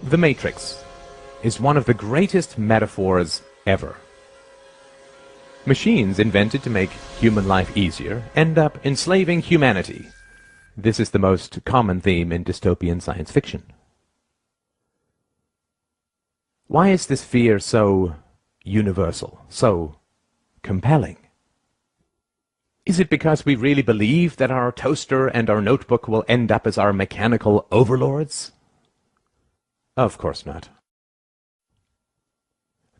The Matrix is one of the greatest metaphors ever. Machines invented to make human life easier end up enslaving humanity. This is the most common theme in dystopian science fiction. Why is this fear so universal, so compelling? Is it because we really believe that our toaster and our notebook will end up as our mechanical overlords? Of course not.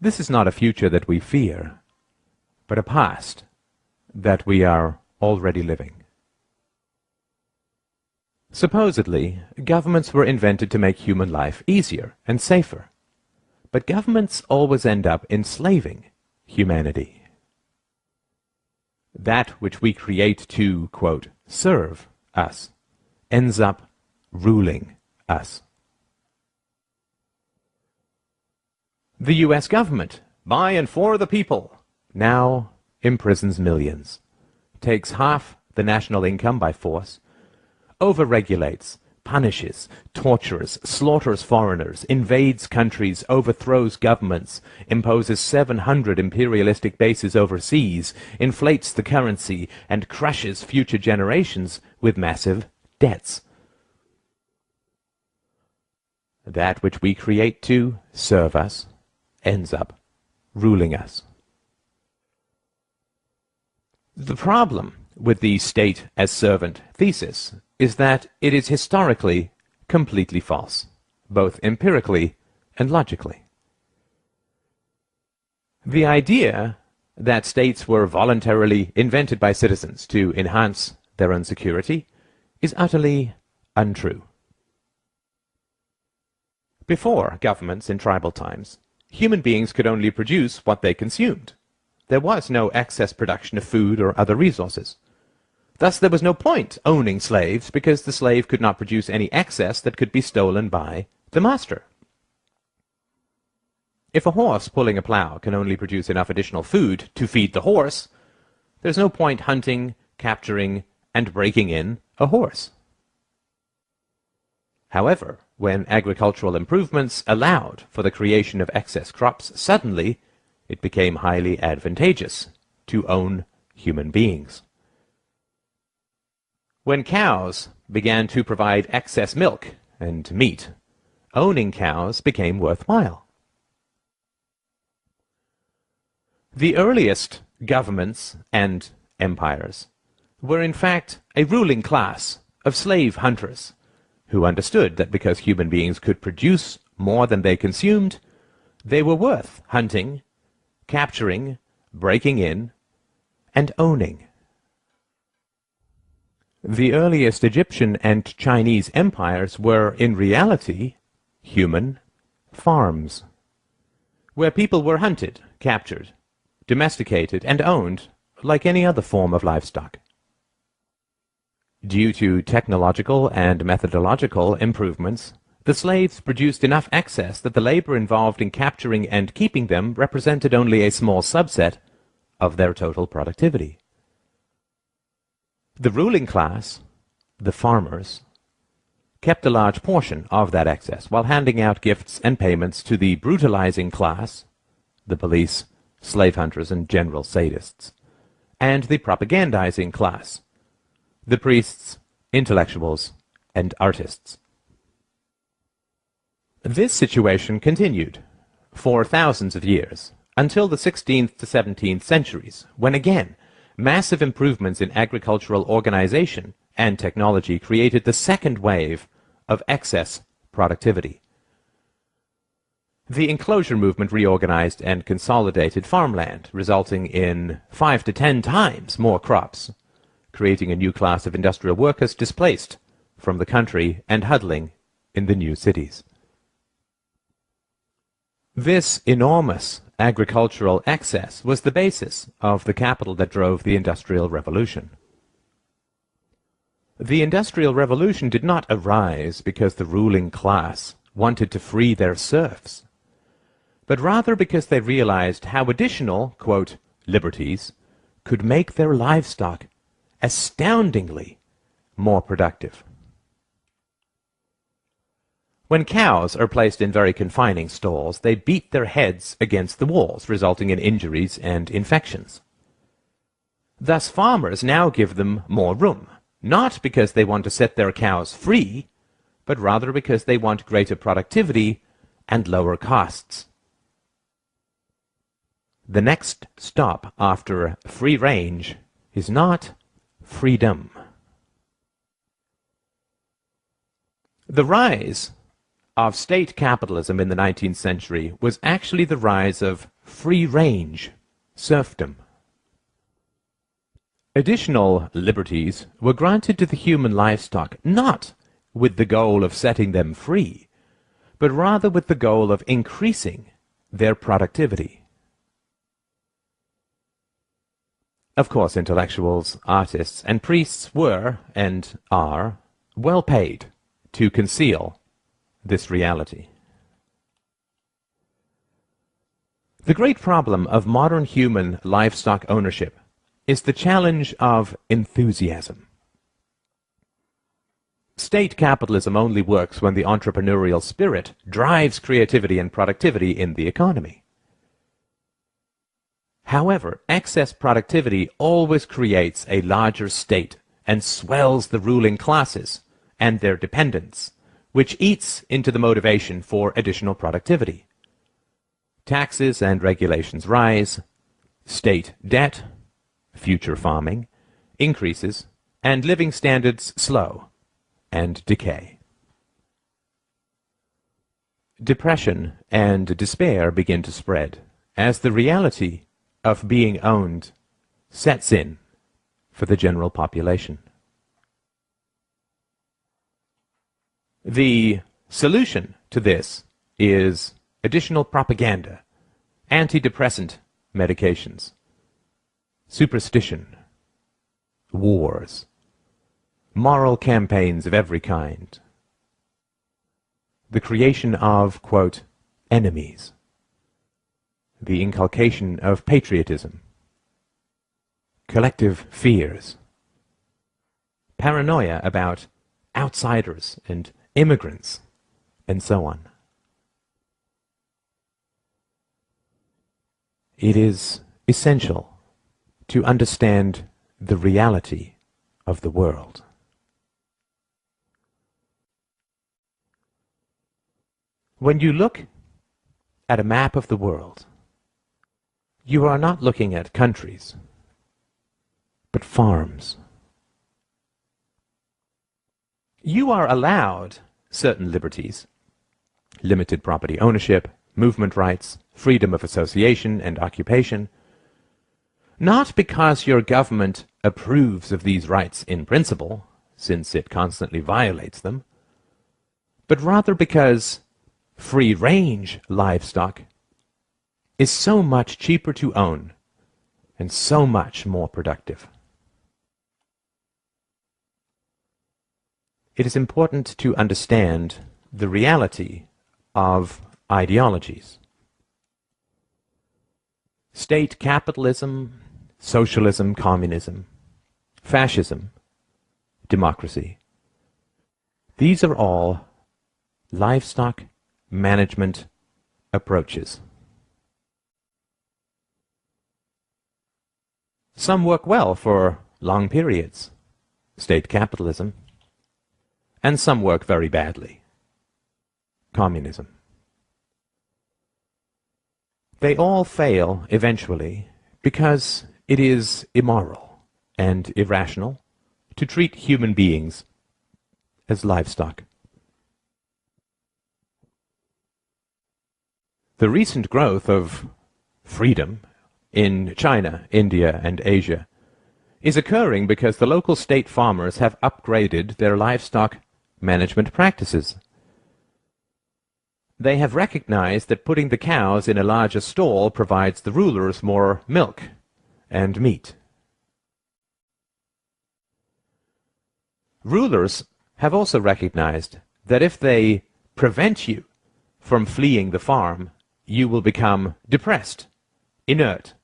This is not a future that we fear, but a past that we are already living. Supposedly, governments were invented to make human life easier and safer, but governments always end up enslaving humanity. That which we create to, quote, serve us, ends up ruling us. The U.S. government, by and for the people, now imprisons millions, takes half the national income by force, overregulates, punishes, tortures, slaughters foreigners, invades countries, overthrows governments, imposes 700 imperialistic bases overseas, inflates the currency, and crushes future generations with massive debts. That which we create to serve us ends up ruling us. The problem with the state as servant thesis is that it is historically completely false, both empirically and logically. The idea that states were voluntarily invented by citizens to enhance their own security is utterly untrue. Before governments in tribal times, human beings could only produce what they consumed. There was no excess production of food or other resources. Thus there was no point owning slaves, because the slave could not produce any excess that could be stolen by the master. If a horse pulling a plow can only produce enough additional food to feed the horse, there's no point hunting, capturing, and breaking in a horse. However, when agricultural improvements allowed for the creation of excess crops, suddenly it became highly advantageous to own human beings. When cows began to provide excess milk and meat, owning cows became worthwhile. The earliest governments and empires were in fact a ruling class of slave hunters who understood that because human beings could produce more than they consumed, they were worth hunting, capturing, breaking in, and owning. The earliest Egyptian and Chinese empires were, in reality, human farms, where people were hunted, captured, domesticated, and owned like any other form of livestock. Due to technological and methodological improvements, the slaves produced enough excess that the labor involved in capturing and keeping them represented only a small subset of their total productivity. The ruling class, the farmers, kept a large portion of that excess while handing out gifts and payments to the brutalizing class, the police, slave hunters, and general sadists, and the propagandizing class, the priests, intellectuals, and artists. This situation continued for thousands of years, until the 16th to 17th centuries, when again massive improvements in agricultural organization and technology created the second wave of excess productivity. The enclosure movement reorganized and consolidated farmland, resulting in 5 to 10 times more crops, creating a new class of industrial workers displaced from the country and huddling in the new cities. This enormous agricultural excess was the basis of the capital that drove the Industrial Revolution. The Industrial Revolution did not arise because the ruling class wanted to free their serfs, but rather because they realized how additional, quote, liberties could make their livestock astoundingly more productive. When cows are placed in very confining stalls, they beat their heads against the walls, resulting in injuries and infections. Thus farmers now give them more room, not because they want to set their cows free, but rather because they want greater productivity and lower costs. The next stop after free range is not freedom. The rise of state capitalism in the 19th century was actually the rise of free-range serfdom. Additional liberties were granted to the human livestock not with the goal of setting them free, but rather with the goal of increasing their productivity. Of course, intellectuals, artists, and priests were, and are, well paid to conceal this reality. The great problem of modern human livestock ownership is the challenge of enthusiasm. State capitalism only works when the entrepreneurial spirit drives creativity and productivity in the economy. However, excess productivity always creates a larger state and swells the ruling classes and their dependents, which eats into the motivation for additional productivity. Taxes and regulations rise, state debt, future farming, increases, and living standards slow and decay. Depression and despair begin to spread as the reality of being owned sets in for the general population. The solution to this is additional propaganda, antidepressant medications, superstition, wars, moral campaigns of every kind, the creation of, quote, enemies, the inculcation of patriotism, collective fears, paranoia about outsiders and immigrants, and so on. It is essential to understand the reality of the world. When you look at a map of the world, you are not looking at countries, but farms. You are allowed certain liberties, limited property ownership, movement rights, freedom of association and occupation, not because your government approves of these rights in principle, since it constantly violates them, but rather because free-range livestock is so much cheaper to own and so much more productive. It is important to understand the reality of ideologies. State capitalism, socialism, communism, fascism, democracy. These are all livestock management approaches. Some work well for long periods, state capitalism, and some work very badly, communism. They all fail eventually because it is immoral and irrational to treat human beings as livestock. The recent growth of freedom in China, India, and Asia is occurring because the local state farmers have upgraded their livestock management practices. They have recognized that putting the cows in a larger stall provides the rulers more milk and meat. Rulers have also recognized that if they prevent you from fleeing the farm, you will become depressed, inert,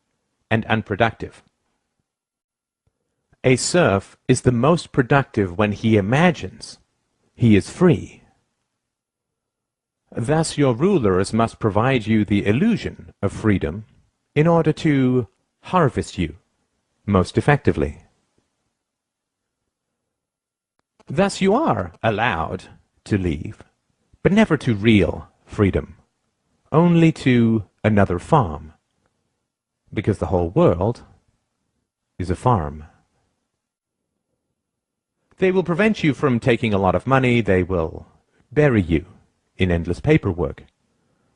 and unproductive. A serf is the most productive when he imagines he is free. Thus your rulers must provide you the illusion of freedom in order to harvest you most effectively. Thus you are allowed to leave, but never to real freedom, only to another farm, because the whole world is a farm. They will prevent you from taking a lot of money. They will bury you in endless paperwork.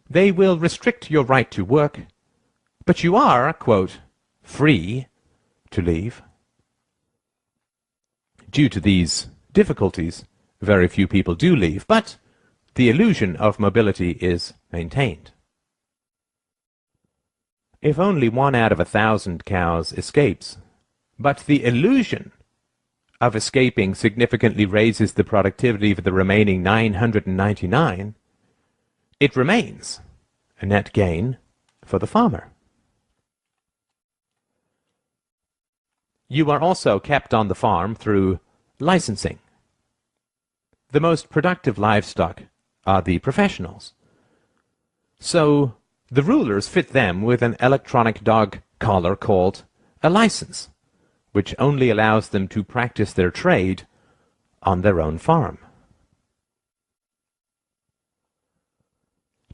They will restrict your right to work, but you are, quote, free to leave. Due to these difficulties, very few people do leave, but the illusion of mobility is maintained. If only 1 out of 1,000 cows escapes, but the illusion of escaping significantly raises the productivity of the remaining 999, it remains a net gain for the farmer. You are also kept on the farm through licensing. The most productive livestock are the professionals. So the rulers fit them with an electronic dog collar called a license, which only allows them to practice their trade on their own farm.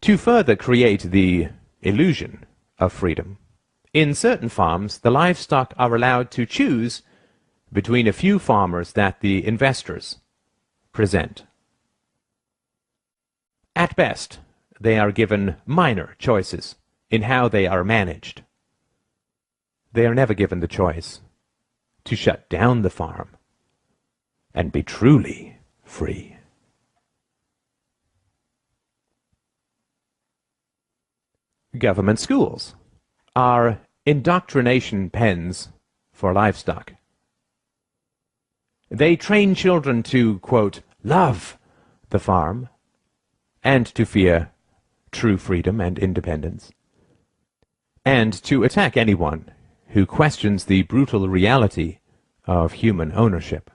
To further create the illusion of freedom, in certain farms the livestock are allowed to choose between a few farmers that the investors present. At best, they are given minor choices in how they are managed. They are never given the choice to shut down the farm and be truly free. Government schools are indoctrination pens for livestock. They train children to, quote, love the farm and to fear true freedom and independence, and to attack anyone who questions the brutal reality of human ownership.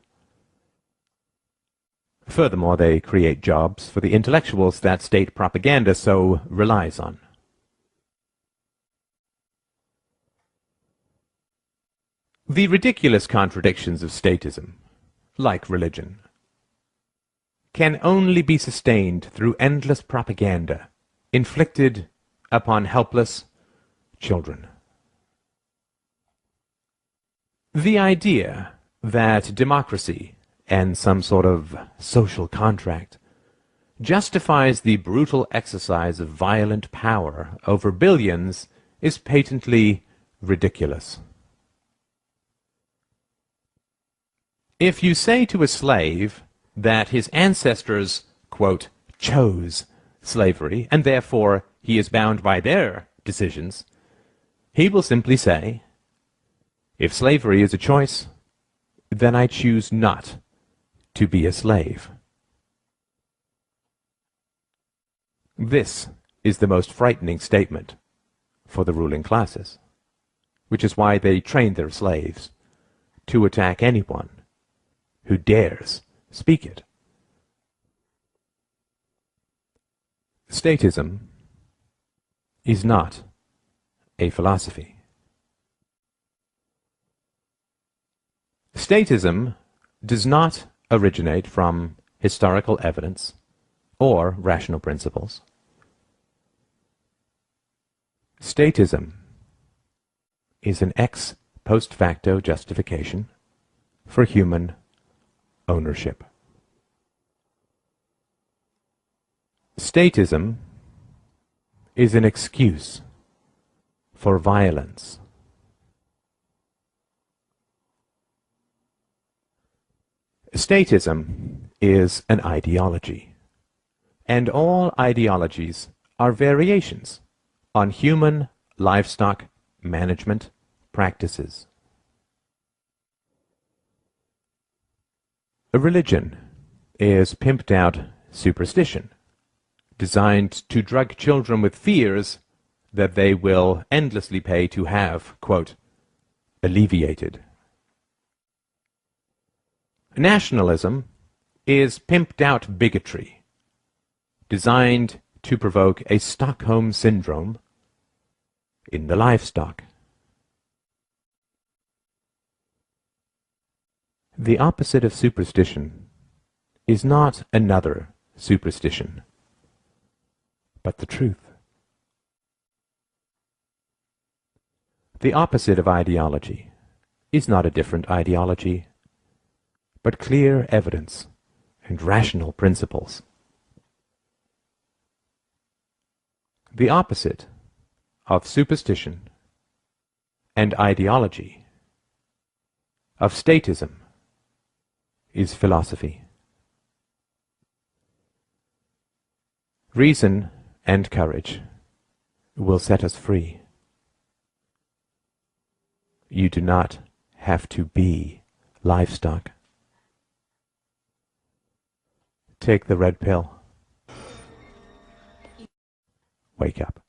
Furthermore, they create jobs for the intellectuals that state propaganda so relies on. The ridiculous contradictions of statism, like religion, can only be sustained through endless propaganda inflicted upon helpless children. The idea that democracy and some sort of social contract justifies the brutal exercise of violent power over billions is patently ridiculous. If you say to a slave that his ancestors, quote, chose slavery, and therefore he is bound by their decisions, he will simply say, if slavery is a choice, then I choose not to be a slave. This is the most frightening statement for the ruling classes, which is why they train their slaves to attack anyone who dares speak it. Statism is not a philosophy. Statism does not originate from historical evidence or rational principles. Statism is an ex post facto justification for human ownership. Statism is an excuse for violence. Statism is an ideology, and all ideologies are variations on human livestock management practices. A religion is pimped out superstition, designed to drug children with fears that they will endlessly pay to have, quote, alleviated. Nationalism is pimped out bigotry, designed to provoke a Stockholm syndrome in the livestock. The opposite of superstition is not another superstition, but the truth. The opposite of ideology is not a different ideology, but clear evidence and rational principles. The opposite of superstition and ideology, of statism, is philosophy. Reason and courage will set us free. You do not have to be livestock. Take the red pill. Wake up.